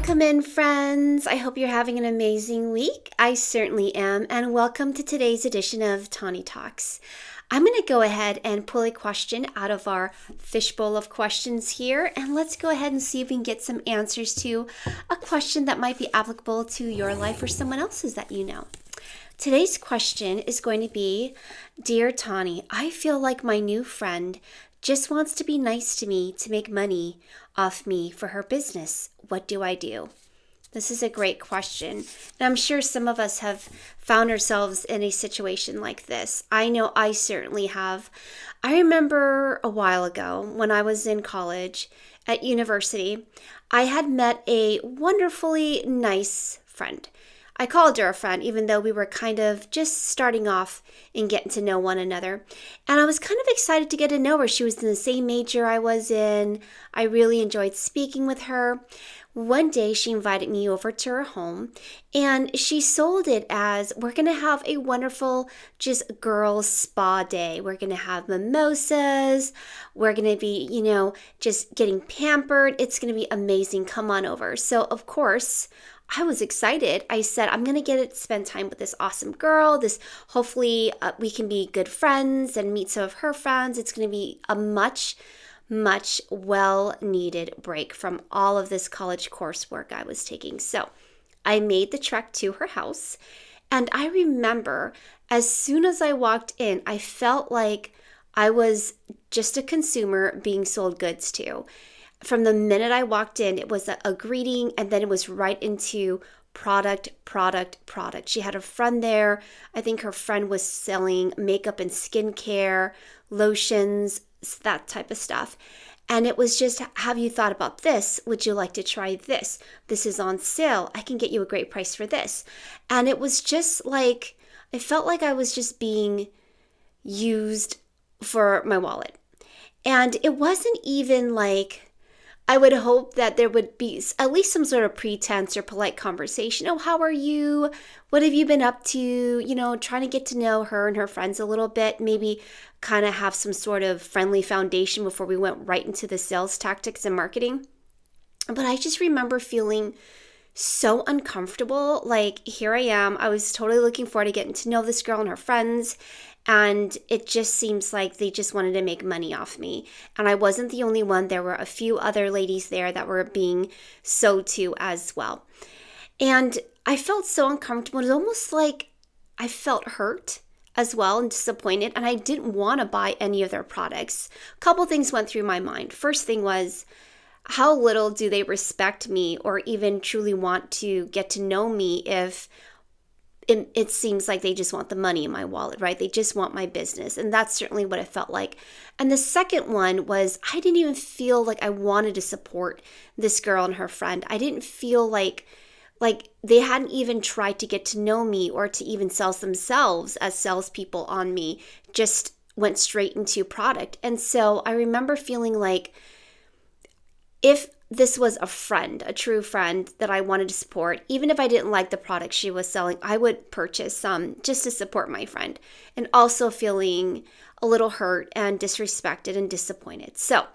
Welcome in, friends. I hope you're having an amazing week. I certainly am, and welcome to today's edition of Tawnie Talks. I'm going to go ahead and pull a question out of our fishbowl of questions here, and let's go ahead and see if we can get some answers to a question that might be applicable to your life or someone else's that you know. Today's question is going to be, Dear Tawnie, I feel like my new friend just wants to be nice to me to make money off me for her business. What do I do? This is a great question. And I'm sure some of us have found ourselves in a situation like this. I know I certainly have. I remember a while ago when I was in college at university, I had met a wonderfully nice friend. I called her a friend, even though we were kind of just starting off and getting to know one another. And I was kind of excited to get to know her. She was in the same major I was in. I really enjoyed speaking with her. One day she invited me over to her home, and she sold it as, we're going to have a wonderful just girls spa day. We're going to have mimosas. We're going to be, just getting pampered. It's going to be amazing. Come on over. So of course, I was excited. I said, I'm going to spend time with this awesome girl. Hopefully we can be good friends and meet some of her friends. It's going to be a much well-needed break from all of this college coursework I was taking. So I made the trek to her house, and I remember as soon as I walked in, I felt like I was just a consumer being sold goods to. From the minute I walked in, it was a greeting, and then it was right into product. She had a friend there. I think her friend was selling makeup and skincare, lotions, that type of stuff. And it was just, have you thought about this? Would you like to try this? This is on sale. I can get you a great price for this. And it was just like, I felt like I was just being used for my wallet. And it wasn't even like, I would hope that there would be at least some sort of pretense or polite conversation. Oh, how are you? What have you been up to? Trying to get to know her and her friends a little bit. Maybe kind of have some sort of friendly foundation before we went right into the sales tactics and marketing. But I just remember feeling so uncomfortable. Like, here I am. I was totally looking forward to getting to know this girl and her friends. And it just seems like they just wanted to make money off me. And I wasn't the only one. There were a few other ladies there that were being sold to as well. And I felt so uncomfortable. It was almost like I felt hurt as well and disappointed. And I didn't want to buy any of their products. A couple things went through my mind. First thing was, how little do they respect me or even truly want to get to know me if it seems like they just want the money in my wallet, right? They just want my business. And that's certainly what it felt like. And the second one was, I didn't even feel like I wanted to support this girl and her friend. I didn't feel like they hadn't even tried to get to know me or to even sell themselves as salespeople on me, just went straight into product. And so I remember feeling like, if this was a friend, a true friend that I wanted to support, even if I didn't like the product she was selling, I would purchase some just to support my friend, and also feeling a little hurt and disrespected and disappointed. So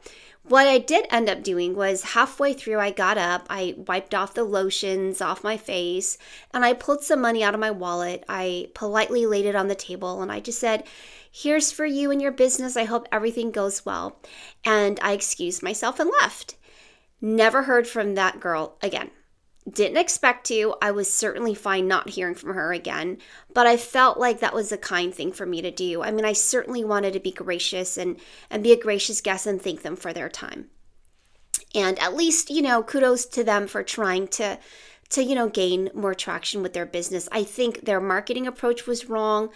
what I did end up doing was, halfway through, I got up, I wiped off the lotions off my face, and I pulled some money out of my wallet. I politely laid it on the table, and I just said, here's for you and your business. I hope everything goes well. And I excused myself and left. Never heard from that girl again. Didn't expect to. I was certainly fine not hearing from her again, but I felt like that was a kind thing for me to do. I mean, I certainly wanted to be gracious and be a gracious guest and thank them for their time. And at least, kudos to them for trying to gain more traction with their business. I think their marketing approach was wrong.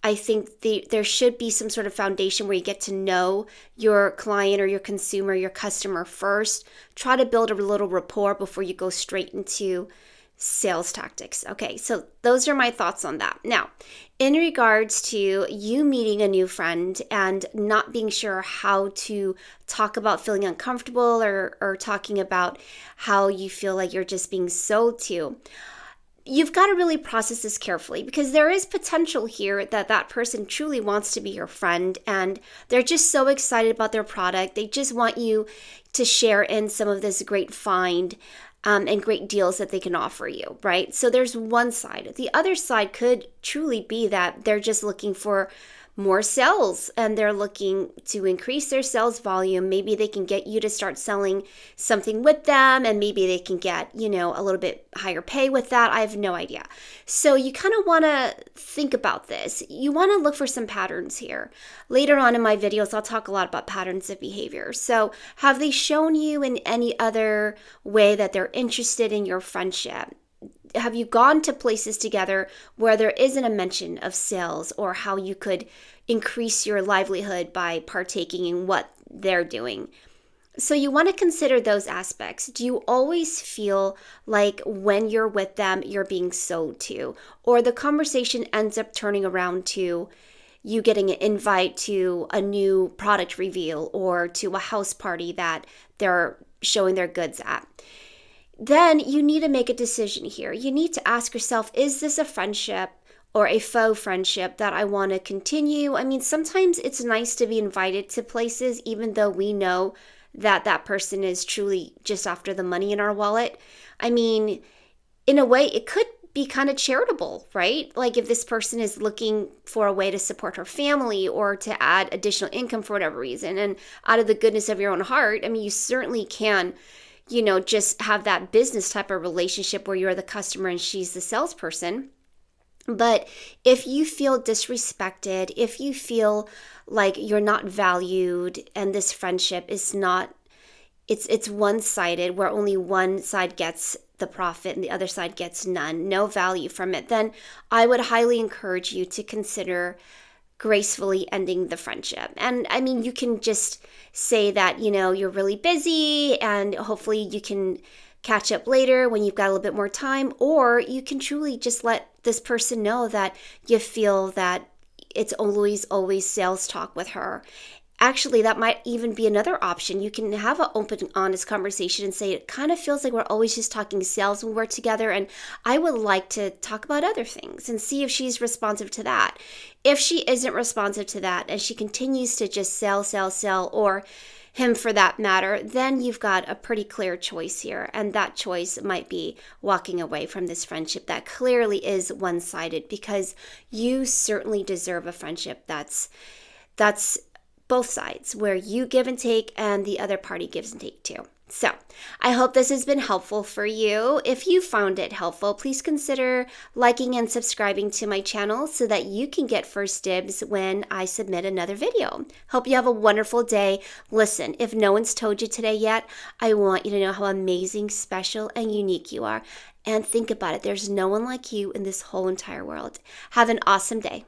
I think there should be some sort of foundation where you get to know your client or your consumer, your customer first. Try to build a little rapport before you go straight into sales tactics. Okay, so those are my thoughts on that. Now, in regards to you meeting a new friend and not being sure how to talk about feeling uncomfortable or talking about how you feel like you're just being sold to, you've got to really process this carefully, because there is potential here that person truly wants to be your friend and they're just so excited about their product. They just want you to share in some of this great find. and great deals that they can offer you, right? So there's one side. The other side could truly be that they're just looking for more sales and they're looking to increase their sales volume. Maybe they can get you to start selling something with them, and maybe they can get, a little bit higher pay with that. I have no idea. So you kind of want to think about this. You want to look for some patterns here. Later on in my videos, I'll talk a lot about patterns of behavior. So have they shown you in any other way that they're interested in your friendship? Have you gone to places together where there isn't a mention of sales or how you could increase your livelihood by partaking in what they're doing? So you want to consider those aspects. Do you always feel like when you're with them, you're being sold to, or the conversation ends up turning around to you getting an invite to a new product reveal or to a house party that they're showing their goods at? Then you need to make a decision here. You need to ask yourself, is this a friendship or a faux friendship that I want to continue? I mean, sometimes it's nice to be invited to places, even though we know that that person is truly just after the money in our wallet. I mean, in a way, it could be kind of charitable, right? Like if this person is looking for a way to support her family or to add additional income for whatever reason, and out of the goodness of your own heart, I mean, you certainly can just have that business type of relationship where you're the customer and she's the salesperson. But if you feel disrespected, if you feel like you're not valued and this friendship is not, it's one-sided where only one side gets the profit and the other side gets none, no value from it, then I would highly encourage you to consider gracefully ending the friendship. And I mean, you can just say that, you're really busy and hopefully you can catch up later when you've got a little bit more time, or you can truly just let this person know that you feel that it's always sales talk with her. Actually, that might even be another option. You can have an open, honest conversation and say, it kind of feels like we're always just talking sales when we're together, and I would like to talk about other things, and see if she's responsive to that. If she isn't responsive to that and she continues to just sell, or him for that matter, then you've got a pretty clear choice here. And that choice might be walking away from this friendship that clearly is one-sided, because you certainly deserve a friendship that's both sides, where you give and take and the other party gives and take too. So I hope this has been helpful for you. If you found it helpful, please consider liking and subscribing to my channel so that you can get first dibs when I submit another video. Hope you have a wonderful day. Listen, if no one's told you today yet, I want you to know how amazing, special, and unique you are. And think about it. There's no one like you in this whole entire world. Have an awesome day.